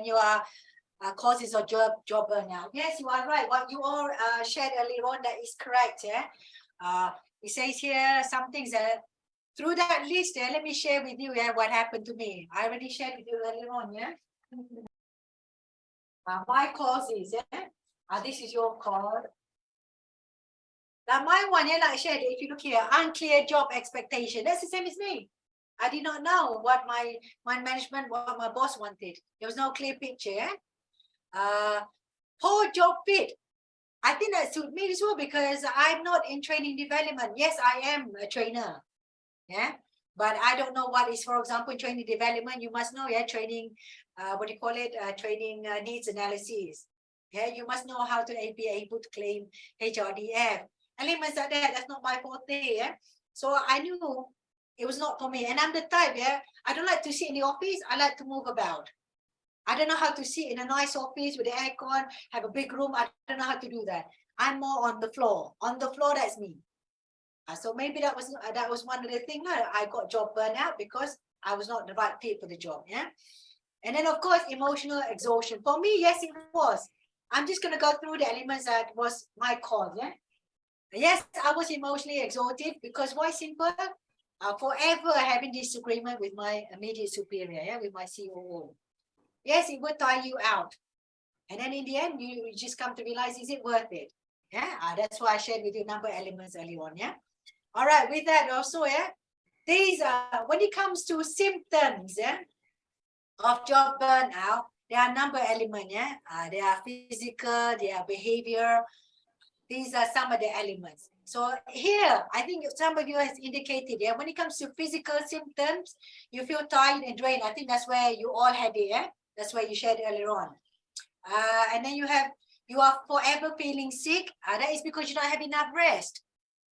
when you are causes of job burnout. Yes, you are right. What you all shared earlier on, that is correct. It says here some things that through that list. Let me share with you what happened to me. I already shared with you earlier on. My causes. This is your cause. Now my one, like I shared, if you look here, unclear job expectation. That's the same as me. I did not know what my management, what my boss wanted. There was no clear picture. Poor job fit. I think that suits me as well because I'm not in training development. Yes, I am a trainer. But I don't know what is, for example, training development. You must know, training, training needs analysis. You must know how to be able to claim HRDF. Elements like that, that's not my forte. So I knew it was not for me. And I'm the type, I don't like to sit in the office. I like to move about. I don't know how to sit in a nice office with the aircon, have a big room. I don't know how to do that. I'm more on the floor. On the floor, that's me. So maybe that was one of the things. I got job burnout because I was not the right fit for the job. And then of course emotional exhaustion. For me, yes, it was. I'm just gonna go through the elements that was my cause. Yes, I was emotionally exhausted because why simple? Forever having disagreement with my immediate superior, with my COO. Yes, it would tire you out. And then in the end, you just come to realize, is it worth it? That's why I shared with you number of elements early on. All right, with that also, these when it comes to symptoms of job burnout, there are number of elements. They are physical, they are behavior. These are some of the elements. So here, I think some of you has indicated, when it comes to physical symptoms, you feel tired and drained. I think that's where you all had it. That's where you shared earlier on. And then you are forever feeling sick. That is because you don't have enough rest.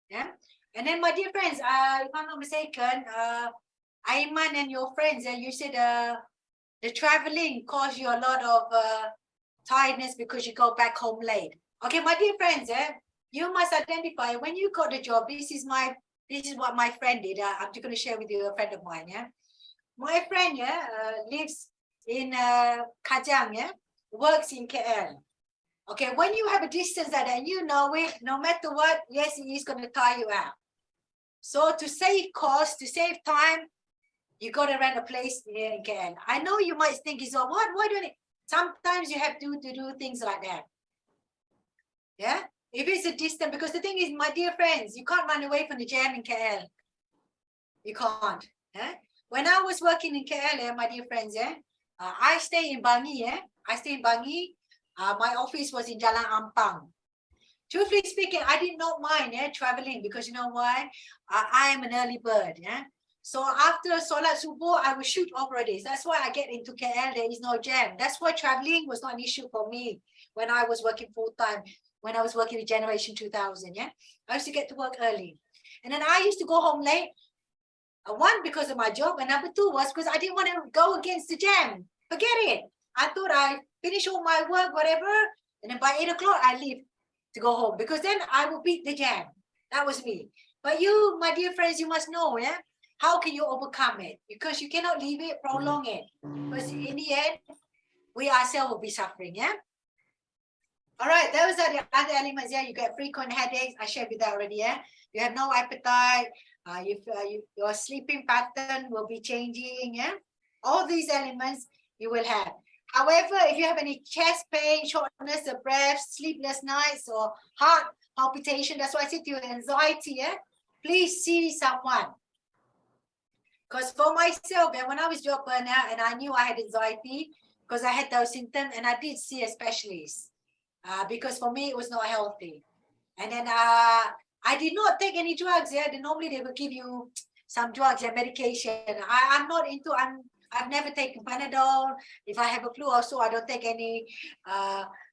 And then, my dear friends, if I'm not mistaken, Aiman and your friends, you said the traveling caused you a lot of tiredness because you go back home late. Okay, my dear friends, you must identify when you got the job. This is what my friend did. I'm just going to share with you a friend of mine. My friend lives in Kajang, works in KL. Okay, when you have a distance like that, you know it, no matter what, yes, it is going to tire you out. So to save cost, to save time, you got to rent a place here in KL. I know you might think, what? Why don't it? Sometimes you have to do things like that. If it's a distance, because the thing is, my dear friends, you can't run away from the jam in KL. You can't. When I was working in KL, my dear friends, I stay in Bangi. I stay in Bangi. My office was in Jalan Ampang. Truthfully speaking, I did not mind traveling because you know why? I am an early bird. So after Solat Subuh, I will shoot already. That's why I get into KL. There is no jam. That's why traveling was not an issue for me when I was working full time. When I was working with Generation 2000, I used to get to work early. And then I used to go home late. One, because of my job, and number two was because I didn't want to go against the jam. Forget it. I thought I finish all my work, whatever, and then by 8 o'clock, I leave to go home because then I will beat the jam. That was me. But you, my dear friends, you must know, how can you overcome it? Because you cannot leave it, prolong it. Because in the end, we ourselves will be suffering, All right, those are the other elements. You get frequent headaches. I shared with that already. You have no appetite. Your sleeping pattern will be changing. All these elements you will have. However, if you have any chest pain, shortness of breath, sleepless nights, or heart palpitation, that's why I said to you, anxiety. Please see someone. Because for myself, when I was job burnout and I knew I had anxiety because I had those symptoms, and I did see a specialist. Because for me, it was not healthy. And then I did not take any drugs. Normally they will give you some drugs and medication. I'm not into, I've never taken Panadol. If I have a flu also, I don't take any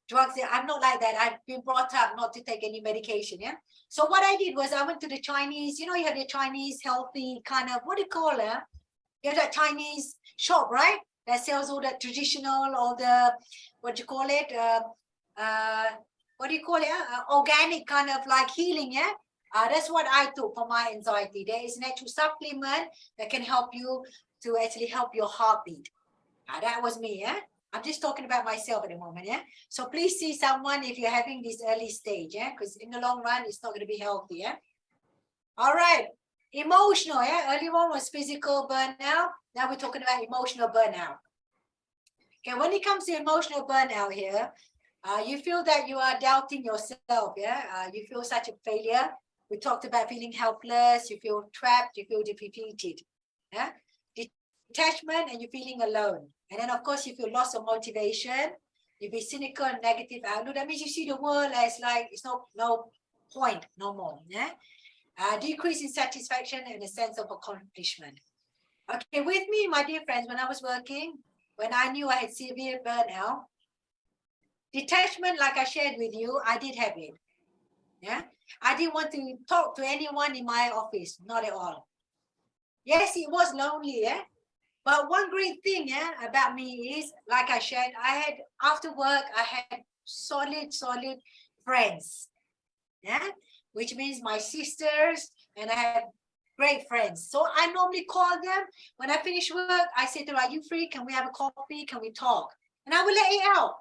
drugs. I'm not like that. I've been brought up not to take any medication. So what I did was I went to the Chinese, you have the Chinese healthy kind of, what do you call it? You have that Chinese shop, right? That sells all the traditional, all the, what do you call it? Organic kind of like healing, that's what I took for my anxiety. There is an actual supplement that can help you to actually help your heartbeat. That was me, I'm just talking about myself at the moment, yeah? So please see someone if you're having this early stage, yeah? Because in the long run, it's not going to be healthy, yeah? All right. Emotional, yeah? Earlier one was physical burnout. Now we're talking about emotional burnout. Okay, when it comes to emotional burnout here, you feel that you are doubting yourself, yeah? You feel such a failure. We talked about feeling helpless, you feel trapped, you feel defeated, yeah? Detachment, and you're feeling alone. And then, of course, you feel loss of motivation. You be cynical and negative outlook. That means you see the world as like it's no point, no more, yeah? Decrease in satisfaction and a sense of accomplishment. Okay, with me, my dear friends, when I was working, when I knew I had severe burnout, detachment, like I shared with you, I did have it. Yeah, I didn't want to talk to anyone in my office, not at all. Yes, it was lonely, yeah. But one great thing, yeah, about me is, like I shared, I had after work, I had solid friends, yeah, which means my sisters, and I have great friends. So I normally call them when I finish work. I say to them, "Are you free? Can we have a coffee? Can we talk?" And I will let it out.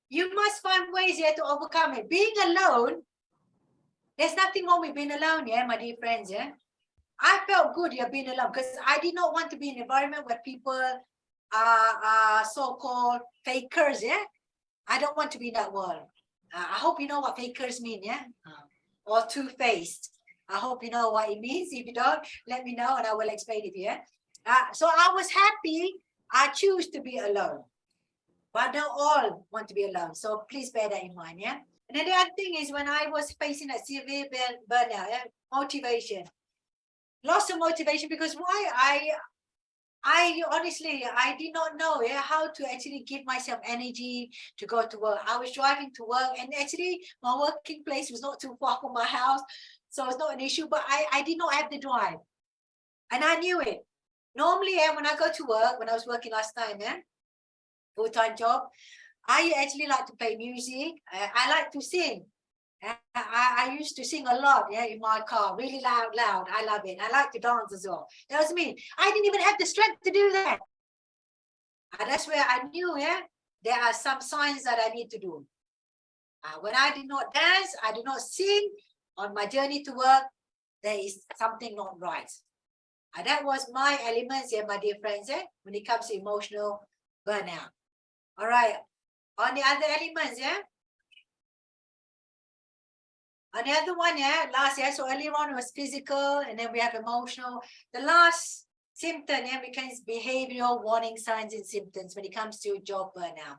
You must find ways here to overcome it. Being alone, there's nothing wrong with being alone, yeah, my dear friends, yeah. I felt good here being alone because I did not want to be in an environment where people are so-called fakers, yeah. I don't want to be in that world. I hope you know what fakers mean, yeah, or two-faced. I hope you know what it means. If you don't, let me know and I will explain it here. So I was happy. I choose to be alone, but not all want to be alone. So please bear that in mind, yeah. And then the other thing is when I was facing that severe burnout, yeah, motivation, loss of motivation because why I honestly I did not know, yeah, how to actually give myself energy to go to work. I was driving to work and actually my working place was not too far from my house, so it's not an issue. But I did not have the drive, and I knew it. Normally, yeah, when I go to work, when I was working last time, yeah, full-time job, I actually like to play music. I like to sing. I used to sing a lot, yeah, in my car, really loud. I love it. I like to dance as well. That was me. I didn't even have the strength to do that. And that's where I knew, yeah, there are some signs that I need to do. When I did not dance, I did not sing on my journey to work, there is something not right. That was my elements, yeah, my dear friends, yeah, when it comes to emotional burnout. All right. On the other elements, yeah. And the other one, yeah, last, yeah, so earlier on was physical, and then we have emotional. The last symptom, yeah, becomes behavioral warning signs and symptoms when it comes to job burnout.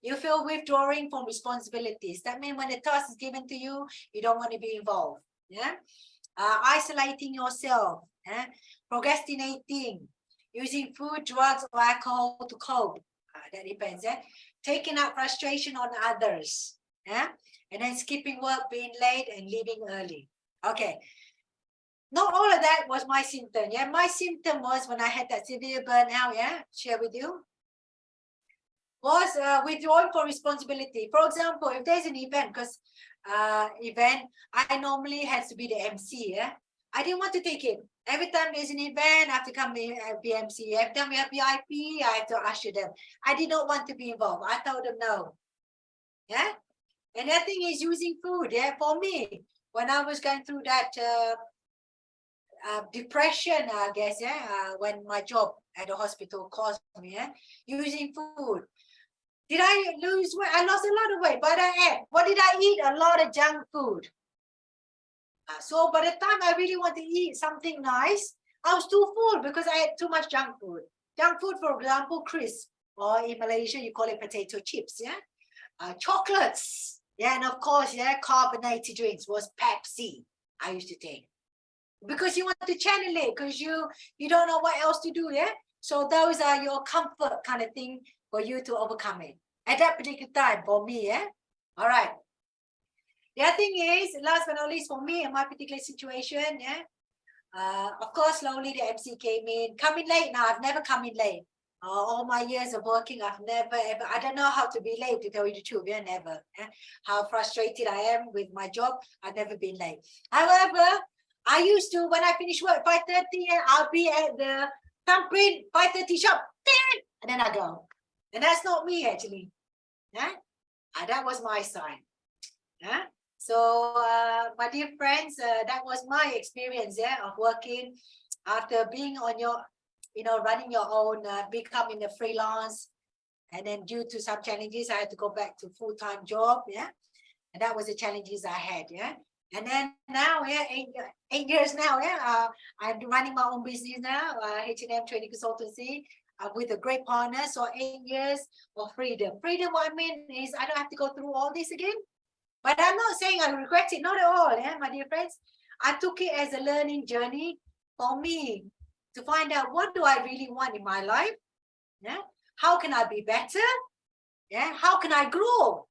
You feel withdrawing from responsibilities. That means when a task is given to you, you don't want to be involved, yeah? Isolating yourself, yeah? Procrastinating, using food, drugs, or alcohol to cope. That depends, yeah? Taking out frustration on others, yeah? And then skipping work, being late, and leaving early. Okay. Not all of that was my symptom. Yeah, my symptom was when I had that severe burnout. Yeah, share with you. Was withdrawing from responsibility. For example, if there's an event, because event, I normally has to be the MC. Yeah, I didn't want to take it. Every time there's an event, I have to come be MC. Every time we have VIP, I have to usher them. I did not want to be involved. I told them no. Yeah. And the thing is using food, yeah, for me, when I was going through that depression, I guess, yeah, when my job at the hospital caused me, yeah, using food. Did I lose weight? I lost a lot of weight, but I ate. What did I eat? A lot of junk food. So by the time I really want to eat something nice, I was too full because I had too much junk food. Junk food, for example, crisp, or in Malaysia, you call it potato chips, yeah? Chocolates. Yeah, and of course, yeah, carbonated drinks was Pepsi. I used to take because you want to channel it because you don't know what else to do. Yeah, so those are your comfort kind of thing for you to overcome it at that particular time for me. Yeah, all right. The other thing is, last but not least, for me in my particular situation, yeah. Of course, slowly the MC came in. Coming late now, I've never come in late. All my years of working, I've never ever, I don't know how to be late, to tell you the truth, yeah, never. Yeah? How frustrated I am with my job, I've never been late. However, I used to, when I finish work 5:30, I'll be at the thumbprint 5:30 shop, and then I go. And that's not me actually. Yeah? That was my sign. Yeah? So my dear friends, that was my experience of working after being on your, running your own, becoming a freelance. And then due to some challenges, I had to go back to full-time job. Yeah. And that was the challenges I had. Yeah. And then now, 8 years now, I'm running my own business now, H&M Training Consultancy, with a great partner. So 8 years of freedom. Freedom, what I mean is I don't have to go through all this again. But I'm not saying I regret it, not at all, my dear friends. I took it as a learning journey for me to find out what do I really want in my life. Yeah. How can I be better? Yeah. How can I grow?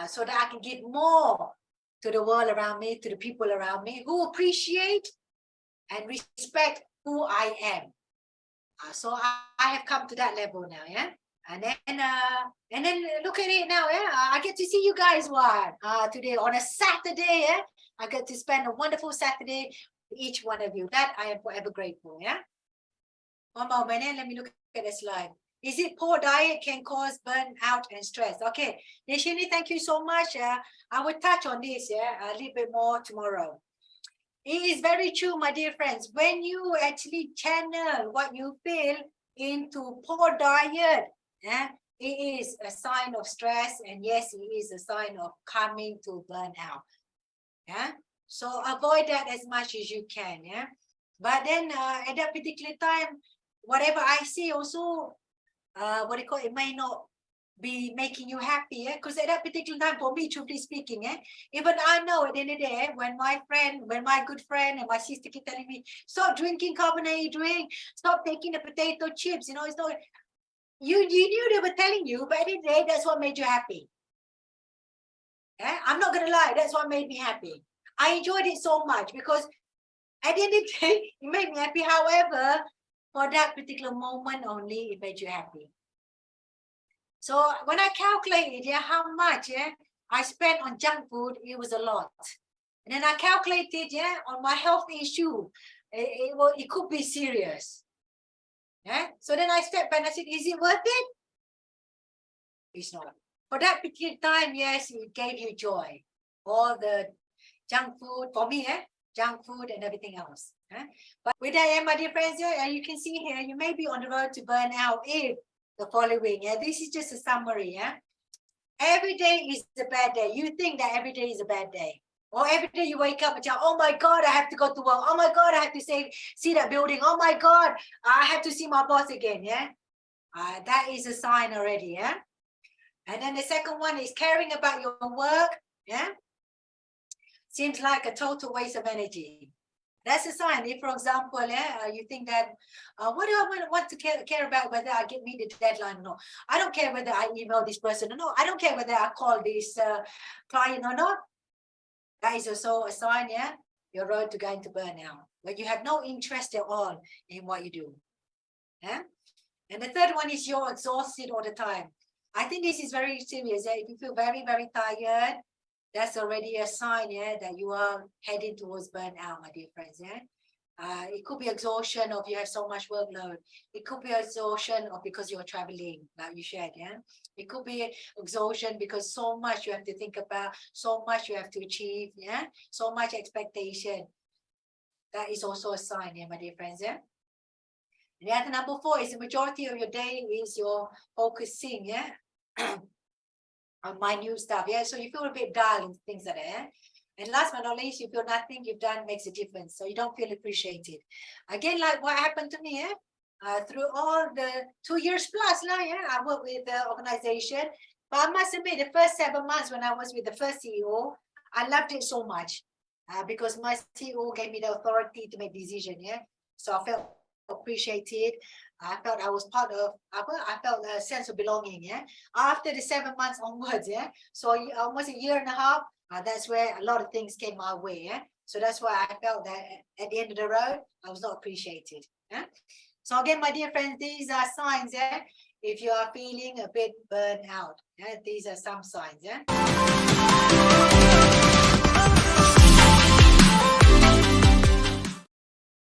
So that I can give more to the world around me, to the people around me who appreciate and respect who I am. So I have come to that level now, yeah. And then look at it now, yeah. I get to see you guys today on a Saturday, yeah. I get to spend a wonderful Saturday with each one of you. That I am forever grateful, yeah. One moment, let me look at the slide. Is it poor diet can cause burnout and stress? Okay, Nishini, thank you so much. I will touch on this, a little bit more tomorrow. It is very true, my dear friends. When you actually channel what you feel into poor diet, it is a sign of stress, and yes, it is a sign of coming to burnout. Yeah, so avoid that as much as you can. Yeah, but then at that particular time, whatever I see also, it may not be making you happy, because at that particular time, for me, truthfully speaking, even I know at the end of the day, when my good friend and my sister keep telling me, stop drinking carbonated drink, stop taking the potato chips, it's not, you knew they were telling you, but at the end of the day, that's what made you happy. I'm not gonna lie, that's what made me happy. I enjoyed it so much because at the end of the day, it made me happy. However, for that particular moment only, it made you happy. So when I calculated, how much, I spent on junk food, it was a lot. And then I calculated, on my health issue, it could be serious. Yeah. So then I stepped back and I said, is it worth it? It's not. For that particular time, yes, it gave you joy. All the junk food, for me, junk food and everything else. But with that, my dear friends, you can see here, you may be on the road to burnout if the following. This is just a summary. Every day is a bad day. You think that every day is a bad day. Or every day you wake up and tell, oh my God, I have to go to work. Oh my God, I have to see that building. Oh my God, I have to see my boss again. That is a sign already. And then the second one is caring about your work. Seems like a total waste of energy. That's a sign. If, for example, you think that, what do I want to care about whether I meet the deadline or not? I don't care whether I email this person or not. I don't care whether I call this client or not. That is also a sign, your road to going to burnout, when you have no interest at all in what you do. And the third one is you're exhausted all the time. I think this is very serious. If you feel very, very tired, that's already a sign, that you are heading towards burnout, my dear friends. It could be exhaustion of you have so much workload. It could be exhaustion of because you're traveling, like you shared. It could be exhaustion because so much you have to think about, so much you have to achieve. So much expectation. That is also a sign, my dear friends. And the number 4 is the majority of your day is your focusing, on minute stuff, so you feel a bit dull and things like that. And last but not least, you feel nothing you've done makes a difference, so you don't feel appreciated. Again, like what happened to me, through all the 2 years plus now, I work with the organization. But I must admit, the first 7 months when I was with the first CEO, I loved it so much because my CEO gave me the authority to make decisions. So I felt appreciated. I felt I was part of, I felt a sense of belonging. After the 7 months onwards, so almost a year and a half, that's where a lot of things came my way. So that's why I felt that at the end of the road, I was not appreciated. So again, my dear friends, these are signs. If you are feeling a bit burnt out, these are some signs.